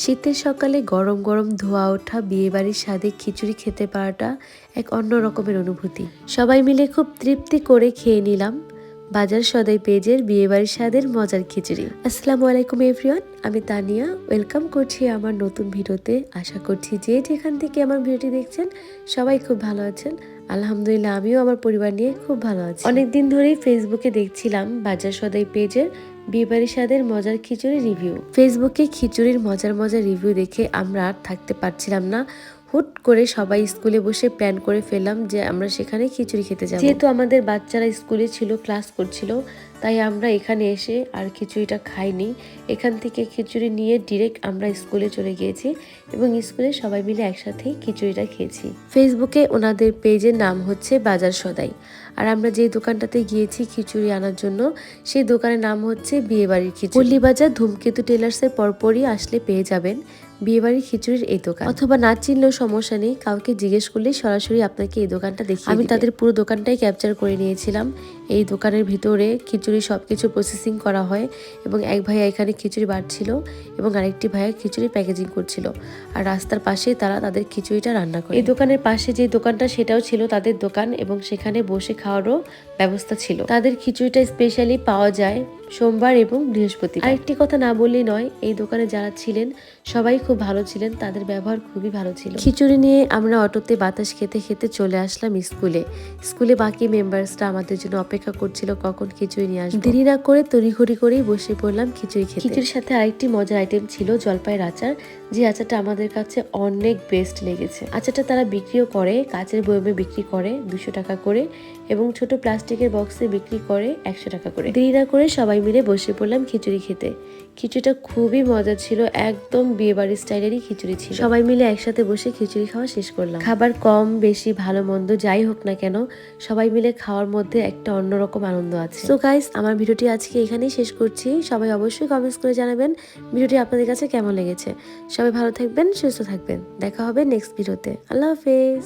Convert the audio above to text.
শীতের সকালে গরম গরম ধোয়া ওঠা বিয়েবাড়ির স্বাদে খিচুড়ি খেতে পারাটা এক অন্য রকমের অনুভূতি। সবাই মিলে খুব তৃপ্তি করে খেয়ে নিলাম বাজার সদাই পেজের বিয়েবাড়ির স্বাদের মজার খিচুড়ি। আসসালামু আলাইকুম এভরিওয়ান, আমি তানিয়া ওয়েলকাম করছি আমার নতুন ভিডিওতে। আশা করছি যে যেখান থেকে আমার ভিডিওটি দেখছেন সবাই খুব ভালো আছেন। আলহামদুলিল্লাহ, আমিও আমার পরিবার নিয়ে খুব ভালো আছি। অনেকদিন ধরেই ফেসবুকে দেখছিলাম বাজার সদাই পেজের বিয়েবাড়ির স্বাদের মজার খিচুড়ি রিভিউ। ফেসবুকে খিচুড়ির মজার মজার রিভিউ দেখে আমরা আর থাকতে পারছিলাম না। হুট করে সবাই স্কুলে বসে প্ল্যান করে ফেললাম যে আমরা সেখানে খিচুড়ি খেতে যাব। যেহেতু আমাদের বাচ্চারা স্কুলে ছিল, ক্লাস করছিল, তাই আমরা এখানে এসে আর খিচুড়িটা খাইনি। এখান থেকে খিচুড়ি নিয়ে ডিরেক্ট আমরা স্কুলে চলে গিয়েছি এবং স্কুলে সবাই মিলে একসাথেই খিচুড়িটা খেয়েছি। ফেসবুকে ওনাদের পেজের নাম হচ্ছে বাজার সদাই, আর আমরা যে দোকানটাতে গিয়েছি খিচুড়ি আনার জন্য সেই দোকানের নাম হচ্ছে বিয়েবাড়ির খিচুড়ি। পল্লীবাজার ধূমকেতু টেলার্সের পরপরই আসলে পেয়ে যাবেন বিয়েবাড়ির খিচুড়ির এই দোকান। অথবা না চিনলেও সমস্যা নেই, কাউকে জিজ্ঞেস করলেই সরাসরি আপনাকে এই দোকানটা দেখিয়ে দিবে। আমি তাদের পুরো দোকানটাই ক্যাপচার করে নিয়েছিলাম। এই দোকানের ভিতরে খিচুড়ি সবকিছু প্রসেসিং করা হয় এবং এক ভাইয়া এখানে খিচুড়ি বাড়ছিল এবং আরেকটি ভাইয়া খিচুড়ি প্যাকেজিং করছিল, আর রাস্তার পাশে তারা তাদের খিচুড়িটা রান্না করে। এই দোকানের পাশে যে দোকানটা সেটাও ছিল তাদের দোকান এবং সেখানে বসে খাওয়ারও ব্যবস্থা ছিল। তাদের খিচুড়িটা স্পেশালি পাওয়া যায় সোমবার এবং বৃহস্পতিবার। আরেকটি কথা না বললেই নয়, এই দোকানে যারা ছিলেন সবাই খুব ভালো ছিলেন, তাদের ব্যবহার খুবই ভালো ছিল। খিচুড়ি নিয়ে আমরা অটোতে বাতাস খেতে খেতে চলে আসলাম স্কুলে বাকি মেম্বার্সরা আমাদের জন্য অপেক্ষা করছিল কখন খিচুড়ি নিয়ে আসবে। দেরি না করে তড়িঘড়ি করেই বসে পড়লাম খিচুড়ি খেতে। খিচুড়ির সাথে আরেকটি মজার আইটেম ছিল জলপাইয়ের আচার, যে আচারটা আমাদের কাছে অনেক বেস্ট লেগেছে। আচারটা তারা বিক্রিও করে, কাচের বয়মে বিক্রি করে 200 টাকা করে এবং ছোট প্লাস্টিকের বক্সে বিক্রি করে 100 টাকা করে। দেরি না করে সবাই মিলে বসে পড়লাম খিচুড়ি খেতে। খিচুড়িটা খুবই মজা ছিল, একদম বিয়েবাড়ির স্টাইলেরই খিচুড়ি ছিল। সবাই মিলে একসাথে বসে খিচুড়ি খাওয়া শেষ করলাম। খাবার কম বেশি ভালো মন্দ যাই হোক না কেন, সবাই মিলে খাওয়ার মধ্যে একটা অন্যরকম আনন্দ আছে। সো গাইস, আমার ভিডিওটি আজকে এখানেই শেষ করছি। সবাই অবশ্যই কমেন্টস করে জানাবেন ভিডিওটি আপনাদের কাছে কেমন লেগেছে। সবাই ভালো থাকবেন, সুস্থ থাকবেন। দেখা হবে নেক্সট ভিডিওতে। আল্লাহ হাফেজ।